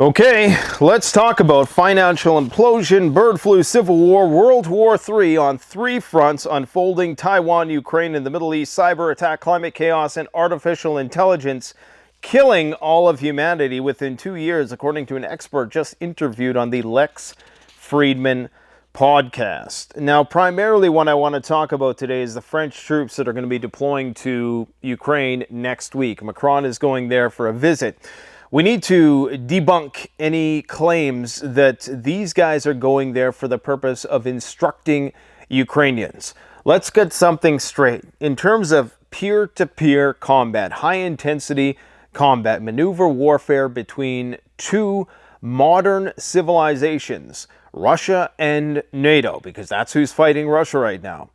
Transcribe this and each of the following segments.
Okay, let's talk about financial implosion, bird flu, civil war, World War III on three fronts unfolding: Taiwan, Ukraine, and the Middle East, cyber attack, climate chaos, and artificial intelligence killing all of humanity within 2 years, according to an expert just interviewed on the Lex Friedman podcast. Now, primarily what I want to talk about today is the French troops that are going to be deploying to Ukraine next week. Macron is going there for a visit. We need to debunk any claims that these guys are going there for the purpose of instructing Ukrainians. Let's get something straight. In terms of peer-to-peer combat, high-intensity combat, maneuver warfare between two modern civilizations, Russia and NATO, because that's who's fighting Russia right now.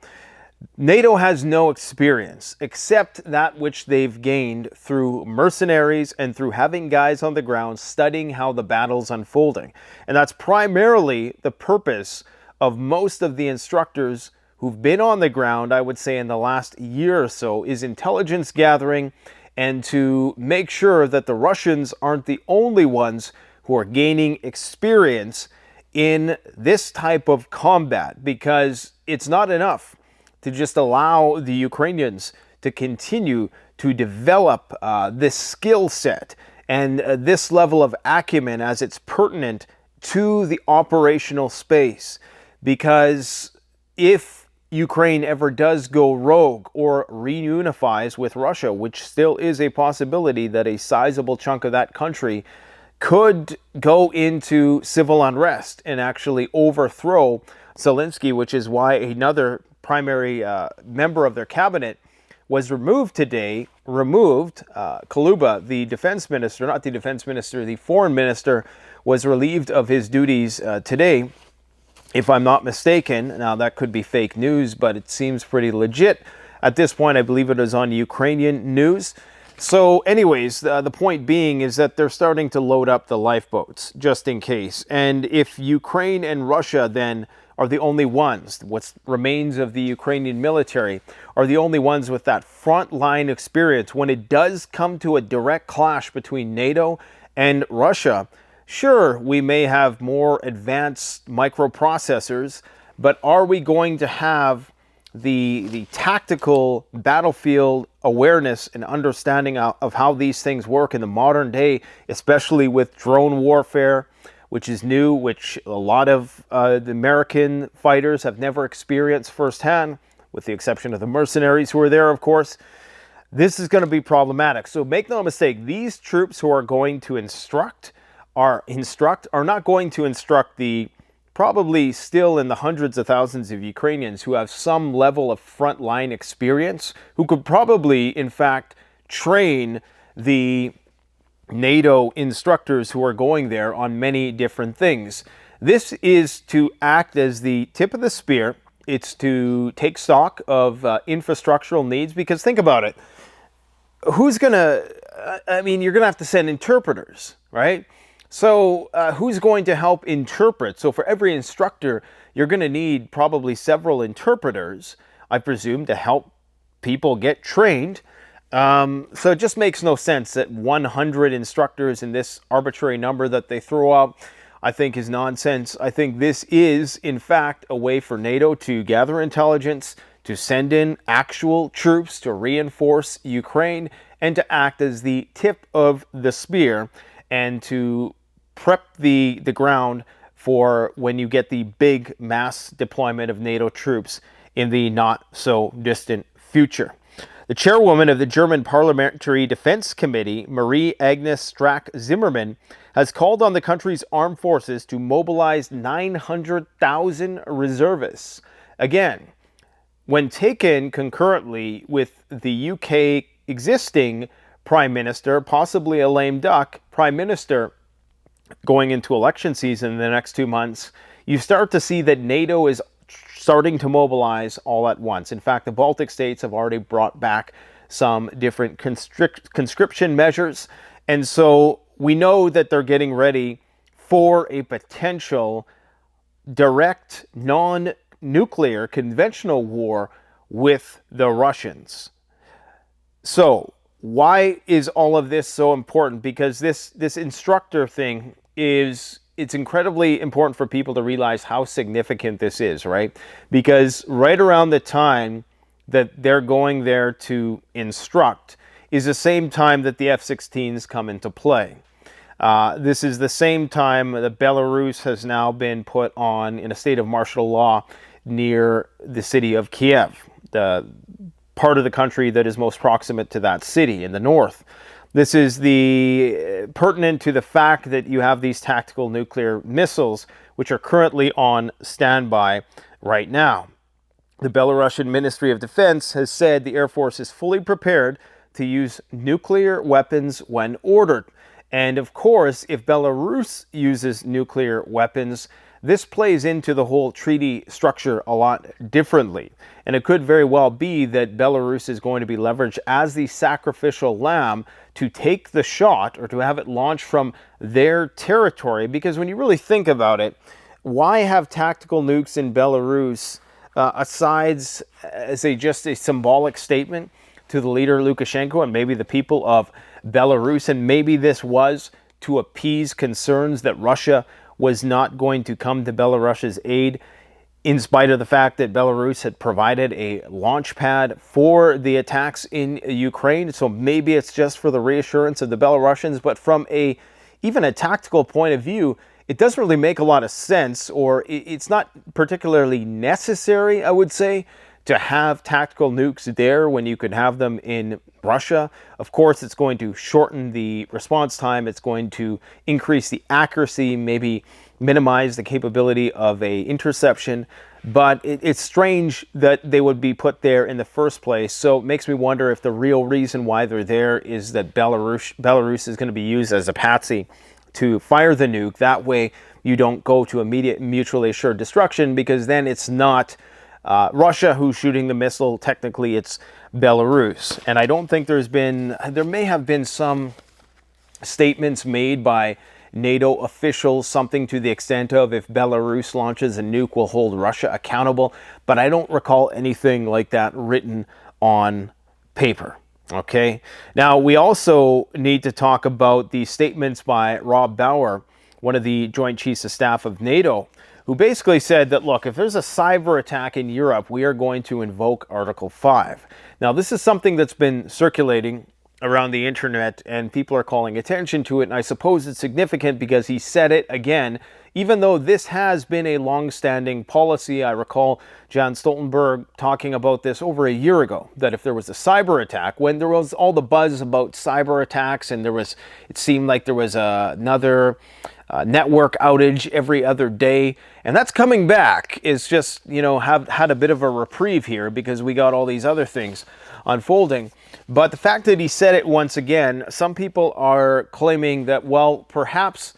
NATO has no experience except that which they've gained through mercenaries and through having guys on the ground studying how the battle's unfolding. And that's primarily the purpose of most of the instructors who've been on the ground, I would say in the last year or so, is intelligence gathering and to make sure that the Russians aren't the only ones who are gaining experience in this type of combat, because it's not enough to just allow the Ukrainians to continue to develop this skill set and this level of acumen as it's pertinent to the operational space. Because if Ukraine ever does go rogue or reunifies with Russia, which still is a possibility that a sizable chunk of that country could go into civil unrest and actually overthrow Zelensky, which is why another primary member of their cabinet was removed today. Kaluba, the defense minister, not the defense minister, the foreign minister, was relieved of his duties today, if I'm not mistaken. Now, that could be fake news, but it seems pretty legit. At this point, I believe it is on Ukrainian news. So anyways, the point being is that they're starting to load up the lifeboats just in case. And if Ukraine and Russia then are the only ones, what remains of the Ukrainian military, are the only ones with that frontline experience, when it does come to a direct clash between NATO and Russia, sure, we may have more advanced microprocessors, but are we going to have the tactical battlefield awareness and understanding of how these things work in the modern day, especially with drone warfare, which is new, which a lot of the American fighters have never experienced firsthand, with the exception of the mercenaries who are there, of course. This is going to be problematic. So make no mistake, these troops who are going to instruct are not going to instruct the probably still in the hundreds of thousands of Ukrainians who have some level of frontline experience, who could probably, in fact, train the NATO instructors who are going there on many different things. This is to act as the tip of the spear. It's to take stock of infrastructural needs, because think about it. Who's going to, you're going to have to send interpreters, right? So who's going to help interpret? So for every instructor, you're going to need probably several interpreters, I presume, to help people get trained. So it just makes no sense that 100 instructors in this arbitrary number that they throw out, I think, is nonsense. I think this is, in fact, a way for NATO to gather intelligence, to send in actual troops to reinforce Ukraine, and to act as the tip of the spear and to prep the ground for when you get the big mass deployment of NATO troops in the not so distant future. The chairwoman of the German Parliamentary Defense Committee, Marie-Agnes Strack-Zimmermann, has called on the country's armed forces to mobilize 900,000 reservists. Again, when taken concurrently with the UK existing Prime Minister, possibly a lame duck Prime Minister, going into election season in the next 2 months, you start to see that NATO is starting to mobilize all at once. In fact, the Baltic states have already brought back some different conscription measures. And so we know that they're getting ready for a potential direct, non-nuclear, conventional war with the Russians. So why is all of this so important? Because this instructor thing it's incredibly important for people to realize how significant this is, right? Because right around the time that they're going there to instruct is the same time that the F-16s come into play. This is the same time that Belarus has now been put on in a state of martial law near the city of Kiev, the part of the country that is most proximate to that city in the north. This is pertinent to the fact that you have these tactical nuclear missiles, which are currently on standby right now. The Belarusian Ministry of Defense has said the Air Force is fully prepared to use nuclear weapons when ordered. And of course, if Belarus uses nuclear weapons, this plays into the whole treaty structure a lot differently. And it could very well be that Belarus is going to be leveraged as the sacrificial lamb to take the shot or to have it launched from their territory. Because when you really think about it, why have tactical nukes in Belarus aside as just a symbolic statement to the leader Lukashenko and maybe the people of Belarus? And maybe this was to appease concerns that Russia was not going to come to Belarus's aid, in spite of the fact that Belarus had provided a launch pad for the attacks in Ukraine. So maybe it's just for the reassurance of the Belarusians, but from even a tactical point of view, it doesn't really make a lot of sense, or it's not particularly necessary, I would say, to have tactical nukes there when you could have them in Russia. Of course, it's going to shorten the response time. It's going to increase the accuracy, maybe minimize the capability of a interception. But it's strange that they would be put there in the first place. So it makes me wonder if the real reason why they're there is that Belarus is going to be used as a patsy to fire the nuke. That way you don't go to immediate mutually assured destruction, because then it's not Russia who's shooting the missile. Technically, it's Belarus. And I don't think there may have been some statements made by NATO officials, something to the extent of, if Belarus launches a nuke, we'll hold Russia accountable. But I don't recall anything like that written on paper. Okay. Now, we also need to talk about the statements by Rob Bauer, one of the Joint Chiefs of Staff of NATO, who basically said that, look, if there's a cyber attack in Europe, we are going to invoke Article 5. Now, this is something that's been circulating around the internet, and people are calling attention to it, and I suppose it's significant because he said it again, even though this has been a long-standing policy. I recall Jens Stoltenberg talking about this over a year ago, that if there was a cyber attack, when there was all the buzz about cyber attacks, and it seemed like there was another network outage every other day, and that's coming back. It's just, have had a bit of a reprieve here because we got all these other things unfolding. But the fact that he said it once again, some people are claiming that, well, perhaps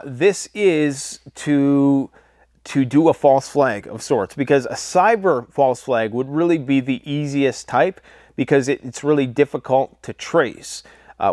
this is to do a false flag of sorts, because a cyber false flag would really be the easiest type, because it's really difficult to trace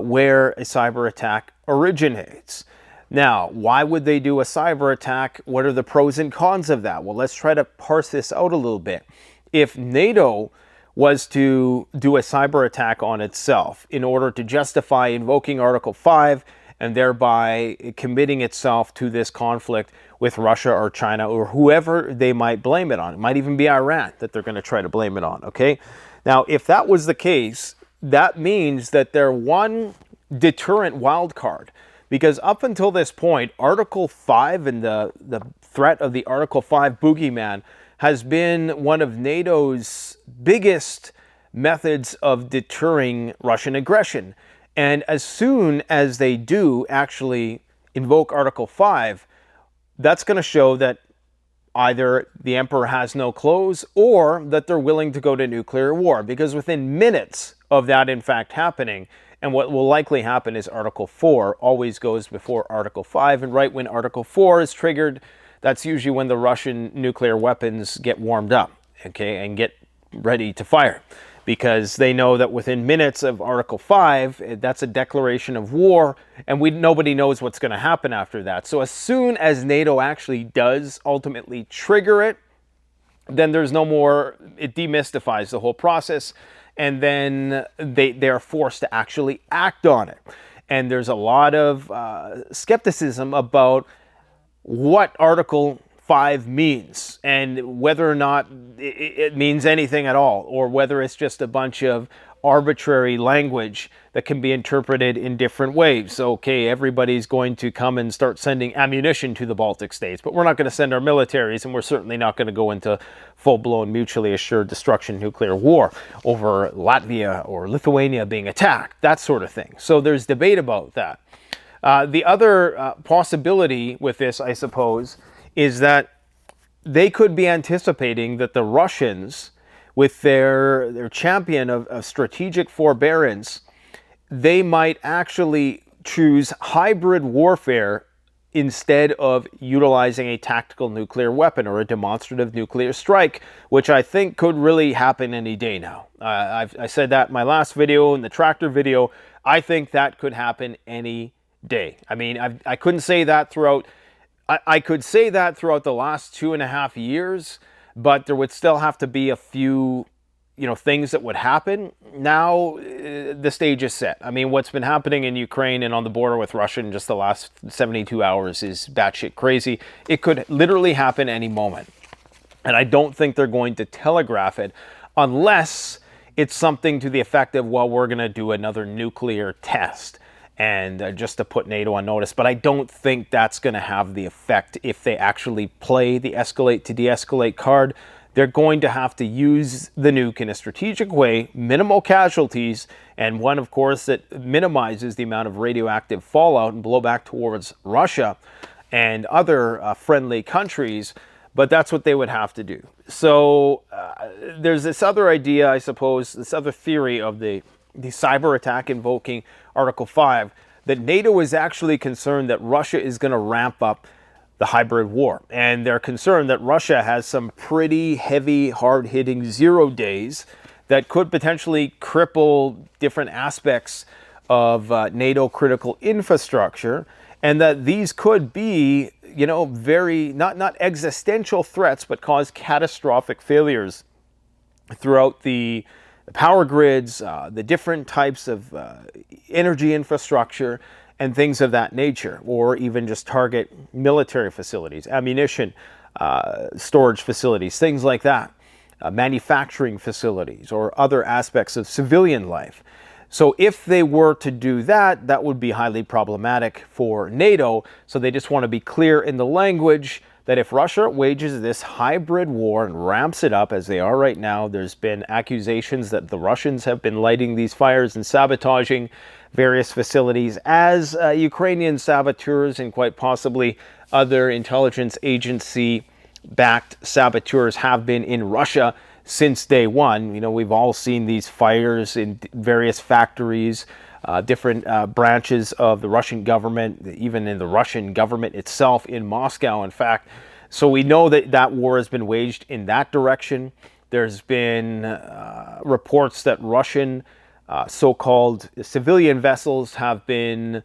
where a cyber attack originates. Now, why would they do a cyber attack? What are the pros and cons of that? Well, let's try to parse this out a little bit. If NATO was to do a cyber attack on itself in order to justify invoking Article 5 and thereby committing itself to this conflict with Russia or China or whoever they might blame it on, it might even be Iran that they're going to try to blame it on, okay? Now, if that was the case, that means that they're one deterrent wild card. Because up until this point, Article 5 and the threat of the Article 5 boogeyman has been one of NATO's biggest methods of deterring Russian aggression. And as soon as they do actually invoke Article 5, that's going to show that either the emperor has no clothes or that they're willing to go to nuclear war. Because within minutes of that, in fact, happening, and what will likely happen is Article 4 always goes before Article 5. And right when Article 4 is triggered, that's usually when the Russian nuclear weapons get warmed up, okay, and get ready to fire. Because they know that within minutes of Article 5, that's a declaration of war, and nobody knows what's going to happen after that. So as soon as NATO actually does ultimately trigger it, then there's no more, it demystifies the whole process, and then they are forced to actually act on it. and there's a lot of skepticism about what Article 5 means and whether or not it means anything at all, or whether it's just a bunch of arbitrary language that can be interpreted in different ways. Okay, everybody's going to come and start sending ammunition to the Baltic states, but we're not going to send our militaries, and we're certainly not going to go into full-blown mutually assured destruction nuclear war over Latvia or Lithuania being attacked, that sort of thing. So there's debate about that. The other possibility with this, I suppose, is that they could be anticipating that the Russians, with their champion of strategic forbearance, they might actually choose hybrid warfare instead of utilizing a tactical nuclear weapon or a demonstrative nuclear strike, which I think could really happen any day now. I said that in my last video, in the tractor video. I think that could happen any day. I mean, I couldn't say that throughout... I could say that throughout the last 2.5 years, but there would still have to be a few, things that would happen. Now, the stage is set. I mean, what's been happening in Ukraine and on the border with Russia in just the last 72 hours is batshit crazy. It could literally happen any moment. And I don't think they're going to telegraph it unless it's something to the effect of, well, we're going to do another nuclear test. And just to put NATO on notice. But I don't think that's going to have the effect if they actually play the escalate to de-escalate card. They're going to have to use the nuke in a strategic way, minimal casualties, and one, of course, that minimizes the amount of radioactive fallout and blowback towards Russia and other friendly countries. But that's what they would have to do. So there's this other idea, I suppose, this other theory of the cyber attack invoking Article 5, that NATO is actually concerned that Russia is going to ramp up the hybrid war. And they're concerned that Russia has some pretty heavy, hard-hitting 0 days that could potentially cripple different aspects of NATO critical infrastructure, and that these could be, very, not existential threats, but cause catastrophic failures throughout the power grids, the different types of energy infrastructure, and things of that nature, or even just target military facilities, ammunition storage facilities, things like that, manufacturing facilities, or other aspects of civilian life. So if they were to do that, that would be highly problematic for NATO. So they just want to be clear in the language that if Russia wages this hybrid war and ramps it up as they are right now, there's been accusations that the Russians have been lighting these fires and sabotaging various facilities, as Ukrainian saboteurs and quite possibly other intelligence agency-backed saboteurs have been in Russia since day one. We've all seen these fires in various factories, different branches of the Russian government, even in the Russian government itself in Moscow, in fact. So we know that that war has been waged in that direction. There's been reports that Russian so-called civilian vessels have been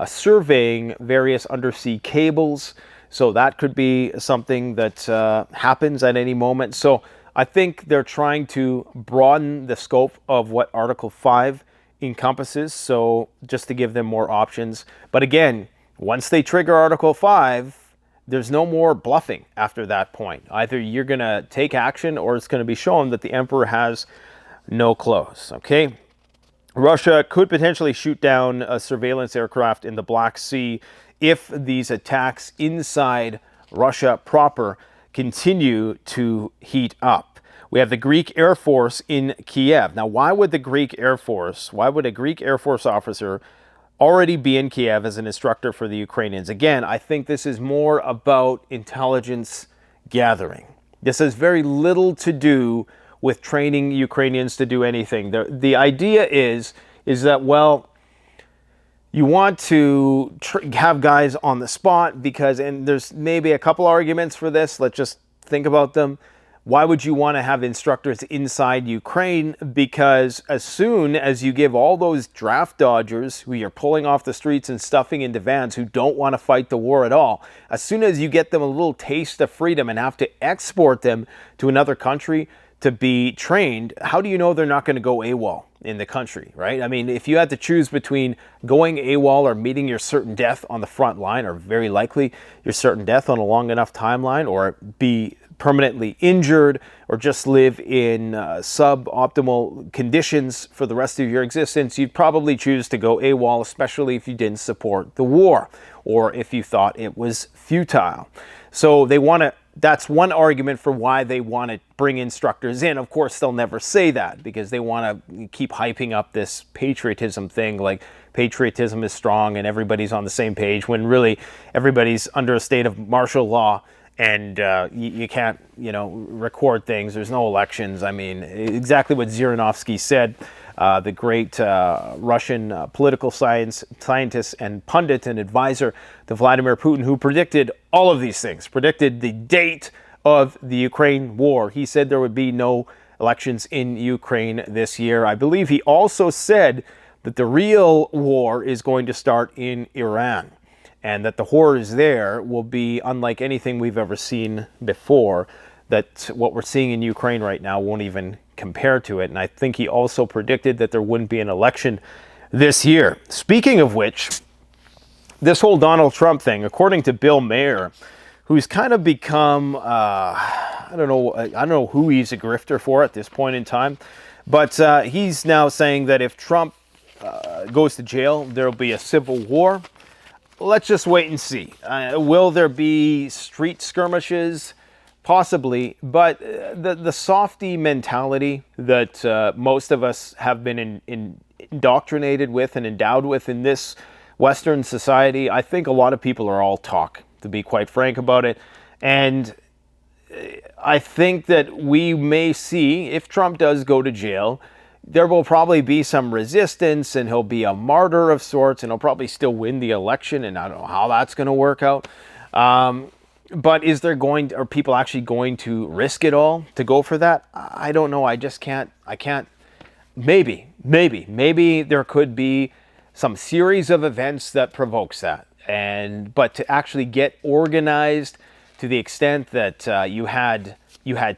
surveying various undersea cables. So that could be something that happens at any moment. So I think they're trying to broaden the scope of what Article 5 encompasses, so just to give them more options. But again, once they trigger Article 5, there's no more bluffing after that point. Either you're going to take action, or it's going to be shown that the emperor has no clothes, okay? Russia could potentially shoot down a surveillance aircraft in the Black Sea if these attacks inside Russia proper continue to heat up. We have the Greek Air Force in Kiev. Now, why would a Greek Air Force officer already be in Kiev as an instructor for the Ukrainians? Again, I think this is more about intelligence gathering. This has very little to do with training Ukrainians to do anything. The idea is that, well, you want to have guys on the spot because, and there's maybe a couple arguments for this, let's just think about them. Why would you want to have instructors inside Ukraine? Because as soon as you give all those draft dodgers who you're pulling off the streets and stuffing into vans who don't want to fight the war at all, as soon as you get them a little taste of freedom and have to export them to another country to be trained, how do you know they're not going to go AWOL in the country, right? I mean, if you had to choose between going AWOL or meeting your certain death on the front line, or very likely your certain death on a long enough timeline, or be permanently injured, or just live in suboptimal conditions for the rest of your existence, you'd probably choose to go AWOL, especially if you didn't support the war or if you thought it was futile. So they want to, that's one argument for why they want to bring instructors in. Of course, they'll never say that because they want to keep hyping up this patriotism thing, like patriotism is strong and everybody's on the same page, when really everybody's under a state of martial law. And you can't, record things. There's no elections. I mean, exactly what Zhirinovsky said, the great Russian political scientist and pundit and advisor to Vladimir Putin, who predicted all of these things, predicted the date of the Ukraine war. He said there would be no elections in Ukraine this year. I believe he also said that the real war is going to start in Iran, and that the horrors there will be unlike anything we've ever seen before, that what we're seeing in Ukraine right now won't even compare to it. And I think he also predicted that there wouldn't be an election this year. Speaking of which, this whole Donald Trump thing, according to Bill Maher, who's kind of become, I don't know who he's a grifter for at this point in time, but he's now saying that if Trump goes to jail, there'll be a civil war. Let's just wait and see. Will there be street skirmishes? Possibly, but the softy mentality that most of us have been indoctrinated with and endowed with in this Western society, I think a lot of people are all talk, to be quite frank about it. And I think that we may see, if Trump does go to jail, there will probably be some resistance and he'll be a martyr of sorts and he'll probably still win the election, and I don't know how that's going to work out. But are people actually going to risk it all to go for that? I don't know. I can't. Maybe there could be some series of events that provokes that. But to actually get organized to the extent that you had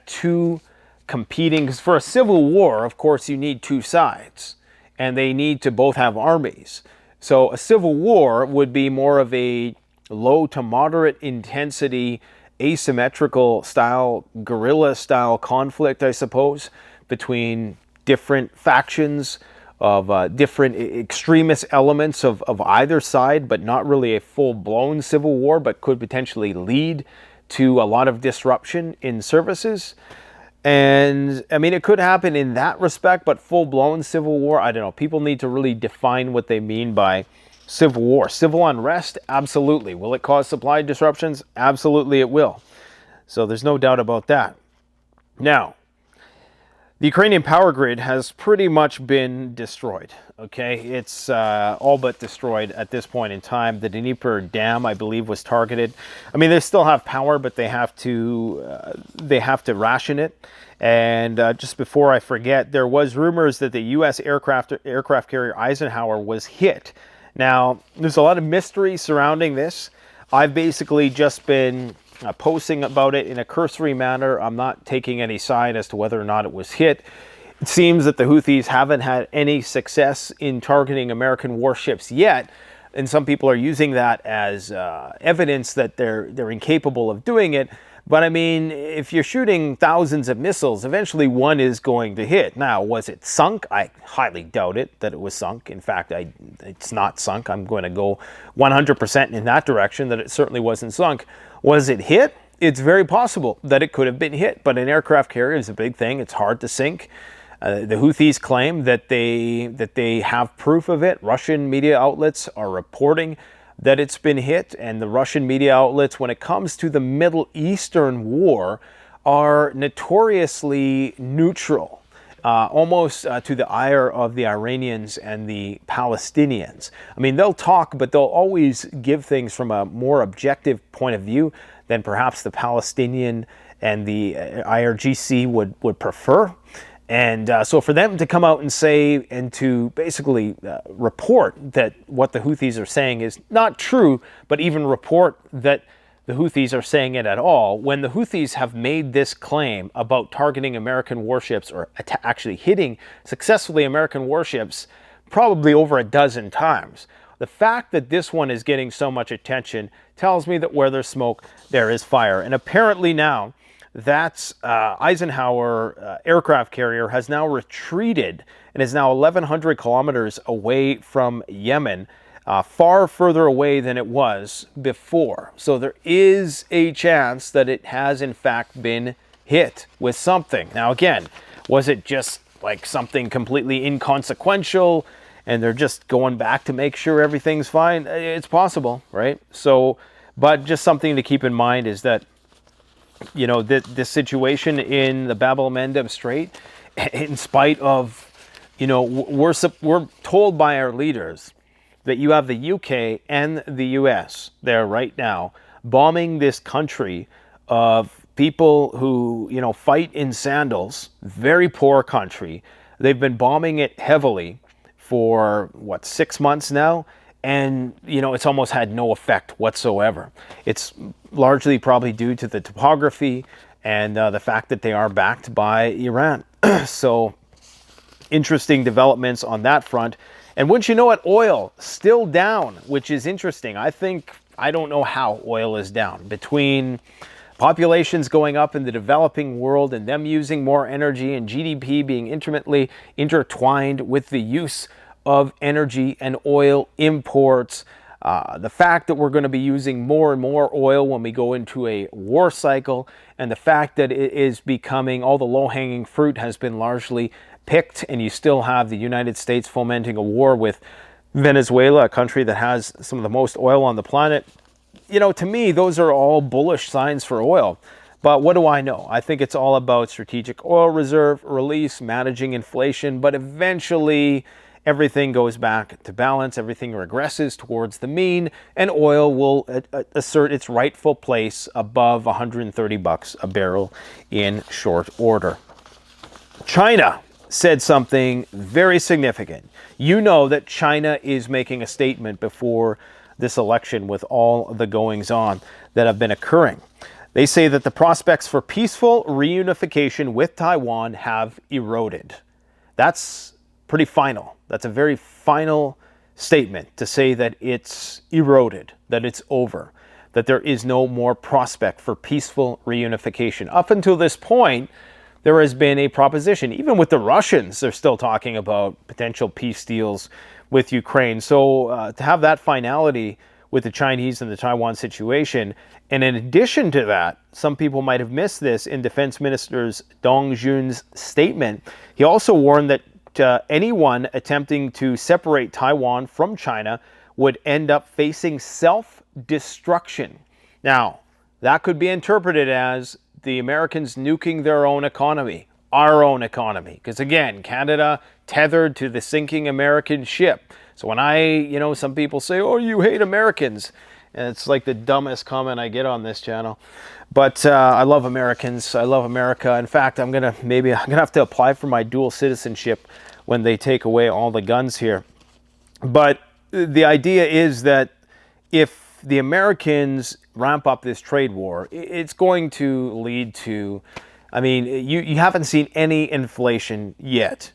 two competing, because for a civil war, of course, you need two sides, and they need to both have armies. So a civil war would be more of a low to moderate intensity, asymmetrical style, guerrilla style conflict, I suppose, between different factions of different extremist elements of either side, but not really a full-blown civil war, but could potentially lead to a lot of disruption in services. And I mean, it could happen in that respect, but full-blown civil war, I don't know. People need to really define what they mean by civil war. Civil unrest, absolutely. Will it cause supply disruptions? Absolutely it will. So there's no doubt about that. Now, the Ukrainian power grid has pretty much been destroyed, okay? It's all but destroyed at this point in time. The Dnieper Dam, I believe, was targeted. I mean, they still have power, but they have to ration it. And just before I forget, there was rumors that the U.S. aircraft carrier Eisenhower was hit. Now, there's a lot of mystery surrounding this. I've basically just been posting about it in a cursory manner. I'm not taking any side as to whether or not it was hit. It seems that the Houthis haven't had any success in targeting American warships yet, and some people are using that as evidence that they're incapable of doing it. But I mean, if you're shooting thousands of missiles, eventually one is going to hit. Now, was it sunk? I highly doubt it, that it was sunk. In fact, it's not sunk. I'm going to go 100% in that direction, that it certainly wasn't sunk. Was it hit? It's very possible that it could have been hit, but an aircraft carrier is a big thing. It's hard to sink. The Houthis claim that they have proof of it. Russian media outlets are reporting that it's been hit, and the Russian media outlets, when it comes to the Middle Eastern war, are notoriously neutral, almost to the ire of the Iranians and the Palestinians. I mean, they'll talk, but they'll always give things from a more objective point of view than perhaps the Palestinian and the IRGC would prefer. And so for them to come out and say, and to basically report that what the Houthis are saying is not true, but even report that the Houthis are saying it at all, when the Houthis have made this claim about targeting American warships, or actually hitting successfully American warships probably over a dozen times. The fact that this one is getting so much attention tells me that where there's smoke, there is fire. And apparently now, that Eisenhower aircraft carrier has now retreated and is now 1,100 kilometers away from Yemen, far further away than it was before. So there is a chance that it has in fact been hit with something. Now again, was it just like something completely inconsequential and they're just going back to make sure everything's fine? It's possible, right? So, but just something to keep in mind is that, you know, this situation in the Bab el-Mandeb Strait, in spite of, you know, we're told by our leaders that you have the UK and the US there right now bombing this country of people who, you know, fight in sandals, very poor country. They've been bombing it heavily for, what, 6 months now? And, you know, it's almost had no effect whatsoever. It's largely probably due to the topography and the fact that they are backed by Iran. So, interesting developments on that front. And wouldn't you know it, oil still down, which is interesting. I don't know how oil is down. Between populations going up in the developing world and them using more energy and GDP being intimately intertwined with the use of energy and oil imports, the fact that we're going to be using more and more oil when we go into a war cycle, and the fact that it is becoming, all the low-hanging fruit has been largely picked, and you still have the United States fomenting a war with Venezuela, a country that has some of the most oil on the planet. You know, to me, those are all bullish signs for oil. But what do I know? I think it's all about strategic oil reserve release, managing inflation, but eventually everything goes back to balance, everything regresses towards the mean, and oil will assert its rightful place above 130 bucks a barrel in short order. China said something very significant. You know that China is making a statement before this election with all the goings-on that have been occurring. They say that the prospects for peaceful reunification with Taiwan have eroded. That's pretty final. That's a very final statement to say that it's eroded, that it's over, that there is no more prospect for peaceful reunification. Up until this point, there has been a proposition. Even with the Russians, they're still talking about potential peace deals with Ukraine. So to have that finality with the Chinese and the Taiwan situation, and in addition to that, some people might have missed this in Defense Minister Dong Jun's statement. He also warned that anyone attempting to separate Taiwan from China would end up facing self-destruction. Now, that could be interpreted as the Americans nuking their own economy, our own economy. Because again, Canada tethered to the sinking American ship. So when some people say, oh, you hate Americans, and it's like the dumbest comment I get on this channel. But I love Americans. I love America. In fact, I'm gonna have to apply for my dual citizenship when they take away all the guns here. But the idea is that if the Americans ramp up this trade war, it's going to lead to, I mean, you haven't seen any inflation yet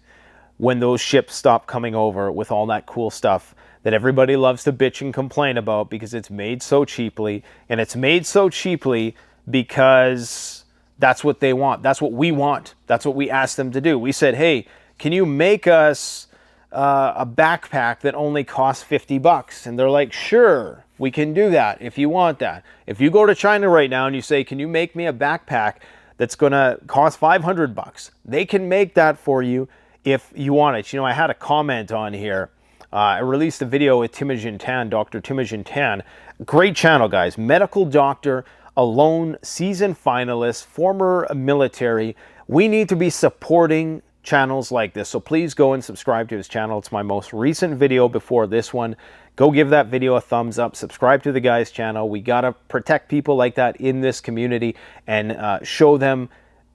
when those ships stop coming over with all that cool stuff that everybody loves to bitch and complain about because it's made so cheaply. And it's made so cheaply because that's what they want. That's what we want. That's what we asked them to do. We said, hey, can you make us a backpack that only costs 50 bucks? And they're like, sure, we can do that if you want that. If you go to China right now and you say, can you make me a backpack that's going to cost 500 bucks? They can make that for you if you want it. You know, I had a comment on here. I released a video with Timogen Tan, Dr. Timogen Tan. Great channel, guys. Medical doctor, a lone season finalist, former military. We need to be supporting channels like this. So please go and subscribe to his channel. It's my most recent video before this one. Go give that video a thumbs up. Subscribe to the guy's channel. We got to protect people like that in this community and show them,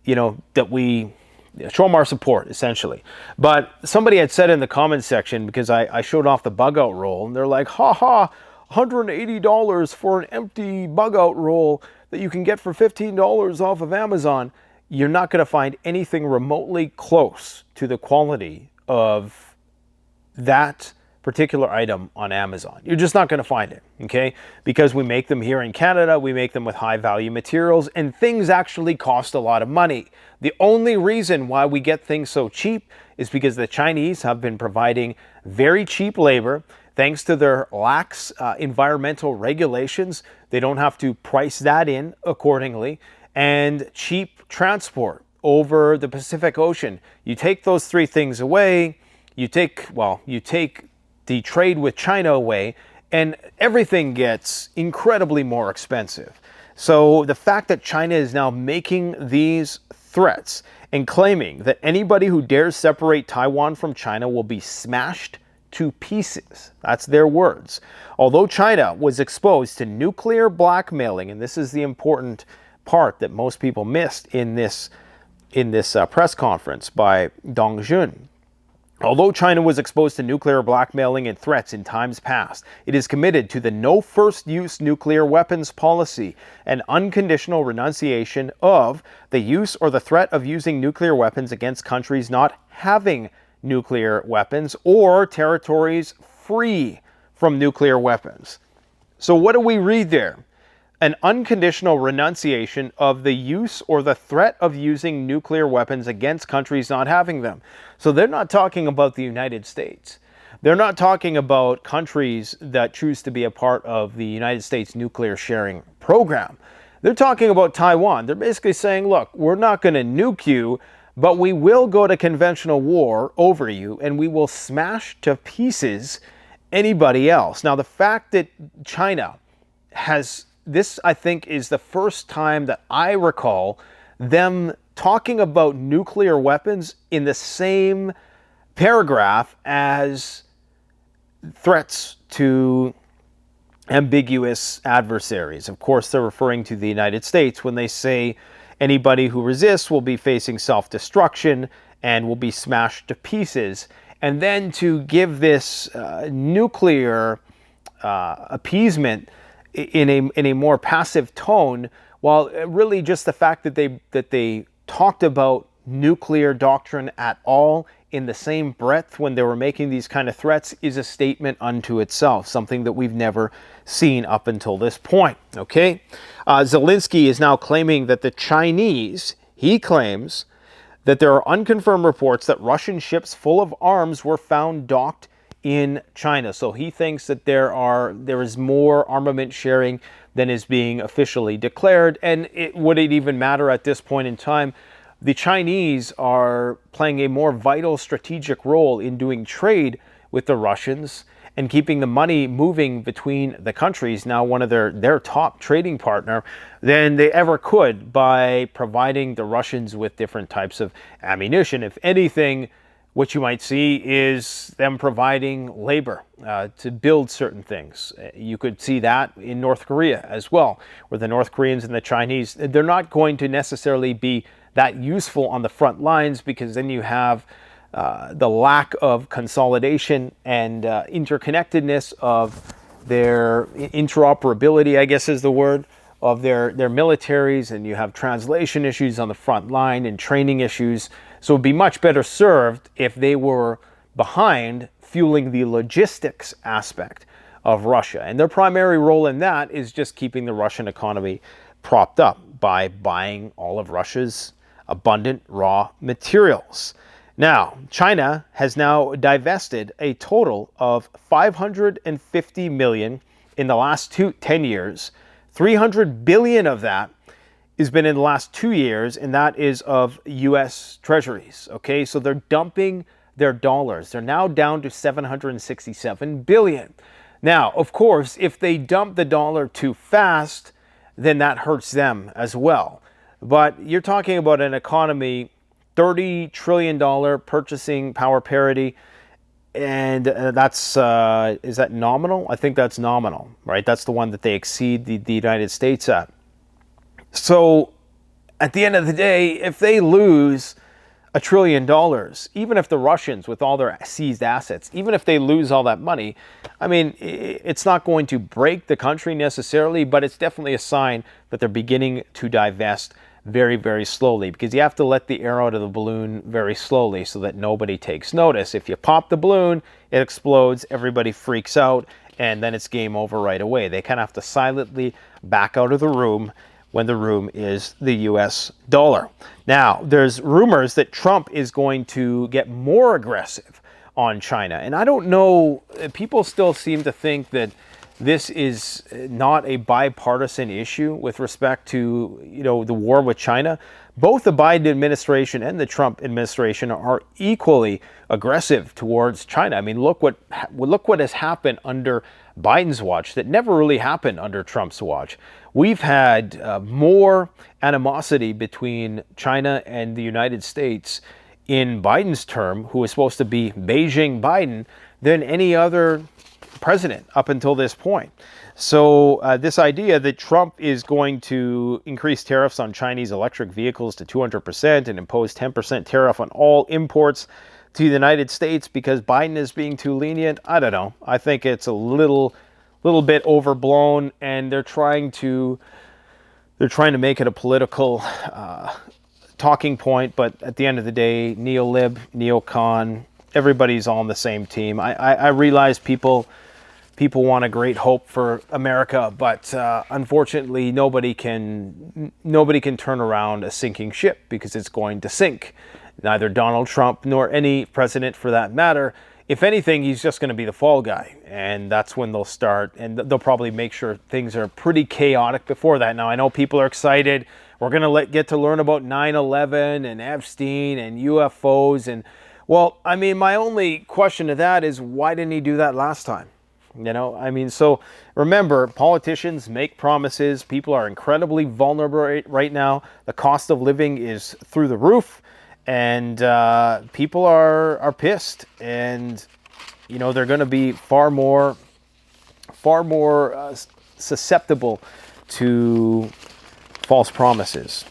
you know, that we show them our support, essentially. But somebody had said in the comments section, because I showed off the bug out roll, and they're like, ha ha, $180 for an empty bug out roll that you can get for $15 off of Amazon, you're not going to find anything remotely close to the quality of that particular item on Amazon. You're just not going to find it, okay? Because we make them here in Canada, we make them with high value materials, and things actually cost a lot of money. The only reason why we get things so cheap is because the Chinese have been providing very cheap labor. Thanks to their lax environmental regulations, they don't have to price that in accordingly, and cheap transport over the Pacific Ocean. You take those three things away, you take the trade with China away, and everything gets incredibly more expensive. So the fact that China is now making these threats and claiming that anybody who dares separate Taiwan from China will be smashed to pieces, that's their words. Although China was exposed to nuclear blackmailing, and this is the important part that most people missed in this press conference by Dong Jun. Although China was exposed to nuclear blackmailing and threats in times past, it is committed to the no first-use nuclear weapons policy and unconditional renunciation of the use or the threat of using nuclear weapons against countries not having nuclear weapons or territories free from nuclear weapons. So what do we read there? An unconditional renunciation of the use or the threat of using nuclear weapons against countries not having them. So they're not talking about the United States. They're not talking about countries that choose to be a part of the United States nuclear sharing program. They're talking about Taiwan. They're basically saying, look, we're not going to nuke you, but we will go to conventional war over you, and we will smash to pieces anybody else. Now, the fact that China has... This, I think, is the first time that I recall them talking about nuclear weapons in the same paragraph as threats to ambiguous adversaries. Of course, they're referring to the United States when they say anybody who resists will be facing self-destruction and will be smashed to pieces. And then to give this nuclear appeasement in a more passive tone, while really just the fact that they talked about nuclear doctrine at all in the same breath when they were making these kind of threats is a statement unto itself, something that we've never seen up until this point, okay? Zelensky is now claiming that the Chinese, he claims that there are unconfirmed reports that Russian ships full of arms were found docked in China. So he thinks that there is more armament sharing than is being officially declared. And would it even matter at this point in time? The Chinese are playing a more vital strategic role in doing trade with the Russians and keeping the money moving between the countries, now one of their top trading partner, than they ever could by providing the Russians with different types of ammunition. If anything, what you might see is them providing labor to build certain things. You could see that in North Korea as well, where the North Koreans and the Chinese, they're not going to necessarily be that useful on the front lines, because then you have the lack of consolidation and interconnectedness of their interoperability, I guess is the word, of their militaries, and you have translation issues on the front line and training issues. So it would be much better served if they were behind fueling the logistics aspect of Russia. And their primary role in that is just keeping the Russian economy propped up by buying all of Russia's abundant raw materials. Now, China has now divested a total of $550 million in the last 10 years. $300 billion of that has been in the last 2 years, and that is of U.S. treasuries. Okay, so they're dumping their dollars. They're now down to $767 billion. Now, of course, if they dump the dollar too fast, then that hurts them as well. But you're talking about an economy, $30 trillion purchasing power parity, and that's, is that nominal? I think that's nominal, right? That's the one that they exceed the United States at. So at the end of the day, if they lose $1 trillion, even if the Russians, with all their seized assets, even if they lose all that money, I mean, it's not going to break the country necessarily, but it's definitely a sign that they're beginning to divest very, very slowly, because you have to let the air out of the balloon very slowly so that nobody takes notice. If you pop the balloon, it explodes, everybody freaks out, and then it's game over right away. They kind of have to silently back out of the room when the room is the US dollar. Now, there's rumors that Trump is going to get more aggressive on China. And I don't know, people still seem to think that this is not a bipartisan issue with respect to, the war with China. Both the Biden administration and the Trump administration are equally aggressive towards China. I mean, look what has happened under Biden's watch that never really happened under Trump's watch. We've had more animosity between China and the United States in Biden's term, who was supposed to be Beijing Biden, than any other president up until this point. So this idea that Trump is going to increase tariffs on Chinese electric vehicles to 200% and impose 10% tariff on all imports to the United States because Biden is being too lenient, I don't know. I think it's a little bit overblown, and they're trying to make it a political talking point. But at the end of the day, neo-lib, neocon, everybody's all on the same team. I realize people want a great hope for America, but unfortunately, nobody can turn around a sinking ship, because it's going to sink. Neither Donald Trump nor any president for that matter. If anything, he's just going to be the fall guy, and that's when they'll start, and they'll probably make sure things are pretty chaotic before that. Now, I know people are excited. We're going to get to learn about 9/11 and Epstein and UFOs, and well, I mean, my only question to that is, why didn't he do that last time? I mean, so remember, politicians make promises. People are incredibly vulnerable right now. The cost of living is through the roof, and people are pissed, and they're going to be far more susceptible to false promises.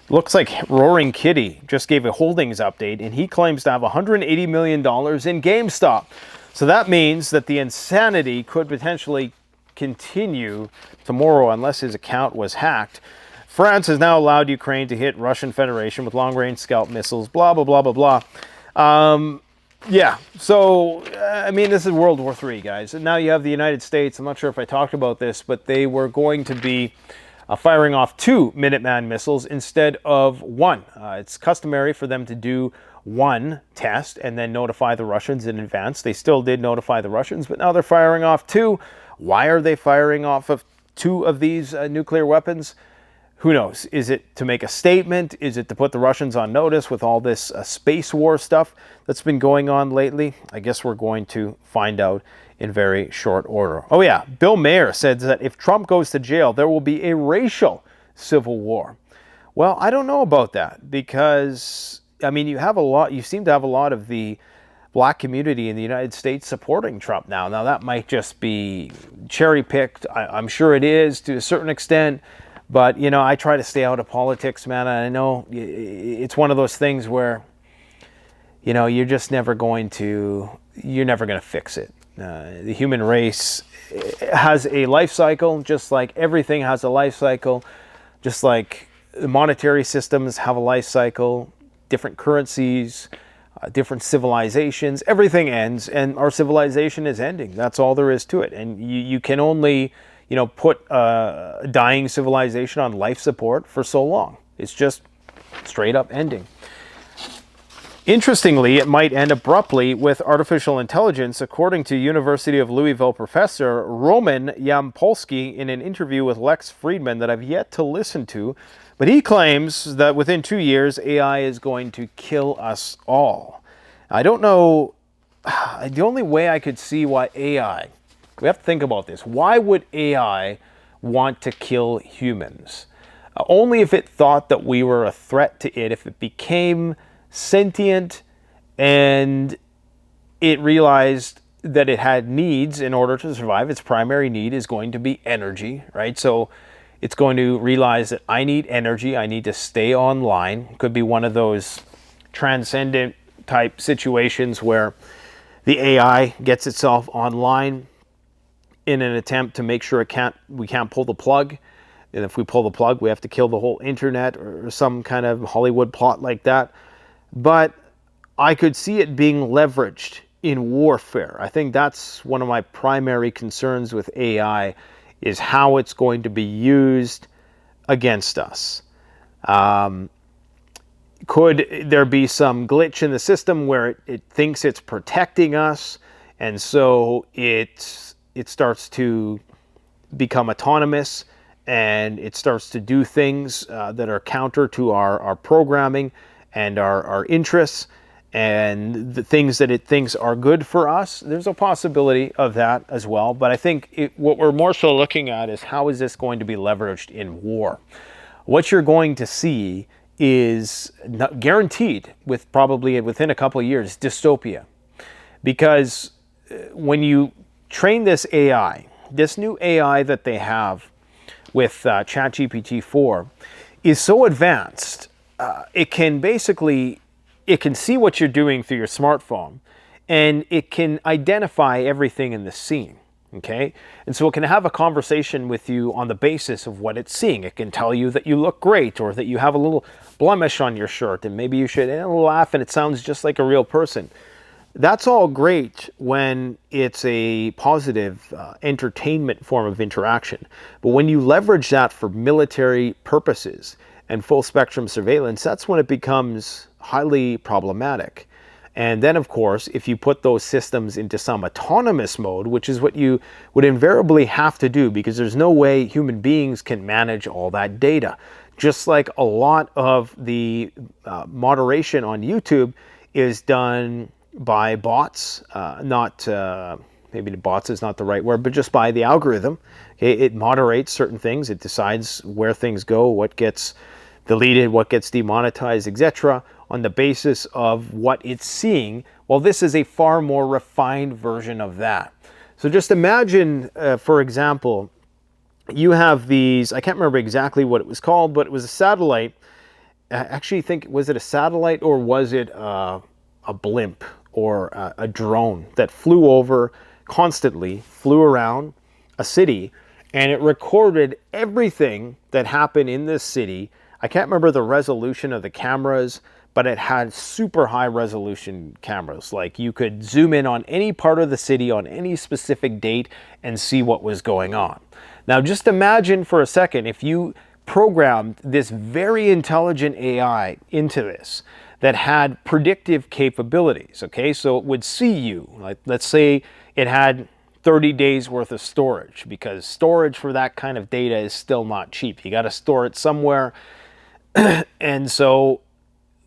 Looks like Roaring Kitty just gave a holdings update, and he claims to have $180 million in GameStop. So that means that the insanity could potentially continue tomorrow unless his account was hacked. France has now allowed Ukraine to hit Russian Federation with long-range Scalp missiles, blah, blah, blah, blah, blah. Yeah, so, I mean, this is World War III, guys. And now you have the United States. I'm not sure if I talked about this, but they were going to be firing off 2 Minuteman missiles instead of 1. It's customary for them to do 1 test and then notify the Russians in advance. They still did notify the Russians, but now they're firing off 2. Why are they firing off of 2 of these nuclear weapons? Who knows? Is it to make a statement? Is it to put the Russians on notice with all this space war stuff that's been going on lately? I guess we're going to find out in very short order. Oh yeah, Bill Maher said that if Trump goes to jail, there will be a racial civil war. Well, I don't know about that, because I mean, you seem to have a lot of the black community in the United States supporting Trump now. Now that might just be cherry picked. I'm sure it is to a certain extent. But, I try to stay out of politics, man. And I know it's one of those things where, you're just never going to fix it. The human race has a life cycle, just like everything has a life cycle, just like the monetary systems have a life cycle, different currencies, different civilizations, everything ends, and our civilization is ending. That's all there is to it. And you can only put a dying civilization on life support for so long. It's just straight up ending. Interestingly, it might end abruptly with artificial intelligence, according to University of Louisville professor Roman Yampolsky in an interview with Lex Friedman that I've yet to listen to. But he claims that within 2 years, AI is going to kill us all. I don't know. The only way I could see why AI... We have to think about this. Why would AI want to kill humans? Only if it thought that we were a threat to it, if it became sentient and it realized that it had needs in order to survive. Its primary need is going to be energy, right? So it's going to realize that I need energy. I need to stay online. Could be one of those transcendent type situations where the AI gets itself online in an attempt to make sure we can't pull the plug. And if we pull the plug, we have to kill the whole internet, or some kind of Hollywood plot like that. But I could see it being leveraged in warfare. I think that's one of my primary concerns with AI, is how it's going to be used against us. Could there be some glitch in the system where it thinks it's protecting us, and so it starts to become autonomous, and it starts to do things that are counter to our programming and our interests, and the things that it thinks are good for us? There's a possibility of that as well. But I think what we're more so looking at is, how is this going to be leveraged in war? What you're going to see is not guaranteed, probably within a couple of years, dystopia. Because when you train this AI, this new AI that they have with ChatGPT 4 is so advanced, it can see what you're doing through your smartphone, and it can identify everything in the scene. Okay, and so it can have a conversation with you on the basis of what it's seeing. It can tell you that you look great, or that you have a little blemish on your shirt, and maybe you should laugh, and it sounds just like a real person. That's all great when it's a positive entertainment form of interaction. But when you leverage that for military purposes and full spectrum surveillance, that's when it becomes highly problematic. And then, of course, if you put those systems into some autonomous mode, which is what you would invariably have to do, because there's no way human beings can manage all that data. Just like a lot of the moderation on YouTube is done by bots, maybe the bots is not the right word, but just by the algorithm. Okay, it moderates certain things. It decides where things go, what gets deleted, what gets demonetized, etc., on the basis of what it's seeing. Well, this is a far more refined version of that. So just imagine, for example, you have these, I can't remember exactly what it was called, but it was a satellite. I actually think, was it a satellite, or was it a blimp or a drone that flew over constantly, flew around a city, and it recorded everything that happened in this city. I can't remember the resolution of the cameras, but it had super high resolution cameras. Like, you could zoom in on any part of the city on any specific date and see what was going on. Now, just imagine for a second if you programmed this very intelligent AI into this that had predictive capabilities, okay? So it would see you, like, let's say it had 30 days worth of storage, because storage for that kind of data is still not cheap. You got to store it somewhere. And so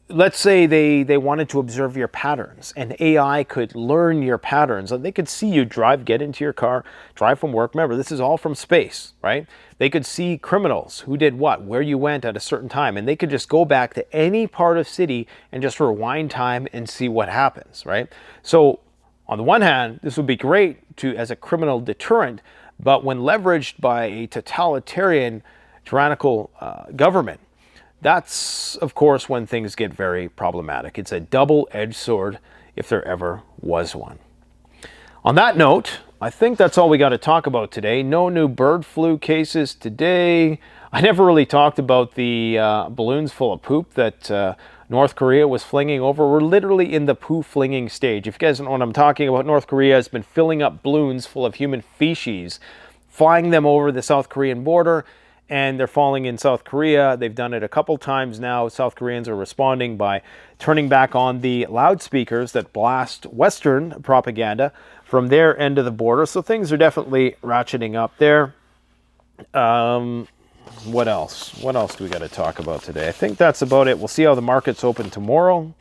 let's say they wanted to observe your patterns, and AI could learn your patterns. They could see you get into your car, drive from work. Remember, this is all from space, right? They could see criminals, who did what, where you went at a certain time, and they could just go back to any part of city and just rewind time and see what happens, right? So on the one hand, this would be great as a criminal deterrent, but when leveraged by a totalitarian, tyrannical government, that's, of course, when things get very problematic. It's a double-edged sword, if there ever was one. On that note, I think that's all we got to talk about today. No new bird flu cases today. I never really talked about the balloons full of poop that North Korea was flinging over. We're literally in the poo flinging stage. If you guys don't know what I'm talking about, North Korea has been filling up balloons full of human feces, flying them over the South Korean border, and they're falling in South Korea. They've done it a couple times now. South Koreans are responding by turning back on the loudspeakers that blast Western propaganda from their end of the border. So things are definitely ratcheting up there. What else? What else do we got to talk about today? I think that's about it. We'll see how the markets open tomorrow.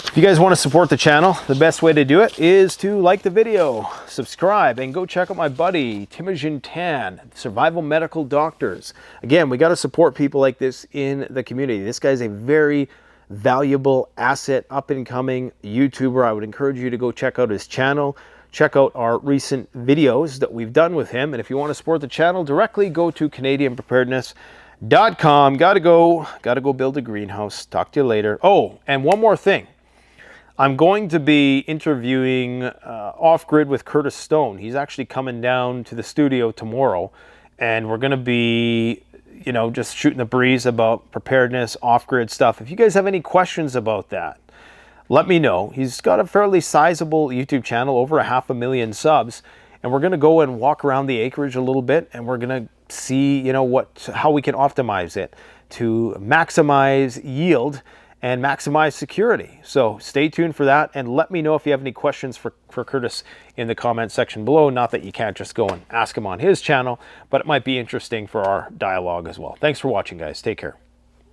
If you guys want to support the channel, the best way to do it is to like the video, subscribe, and go check out my buddy, Timogen Tan, Survival Medical Doctors. Again, we got to support people like this in the community. This guy's a very valuable asset, up-and-coming YouTuber. I would encourage you to go check out his channel. Check out our recent videos that we've done with him. And if you want to support the channel directly, go to Canadian Preparedness Gotta go build a greenhouse. Talk to you later. Oh, and one more thing. I'm going to be interviewing off-grid with Curtis Stone. He's actually coming down to the studio tomorrow, and we're going to be, just shooting the breeze about preparedness, off-grid stuff. If you guys have any questions about that, let me know. He's got a fairly sizable YouTube channel, over 500,000 subs, and we're going to go and walk around the acreage a little bit, and we're going to see, how we can optimize it to maximize yield and maximize security. So stay tuned for that, and let me know if you have any questions for Curtis in the comment section below. Not that you can't just go and ask him on his channel, but it might be interesting for our dialogue as well. Thanks for watching, guys. Take care.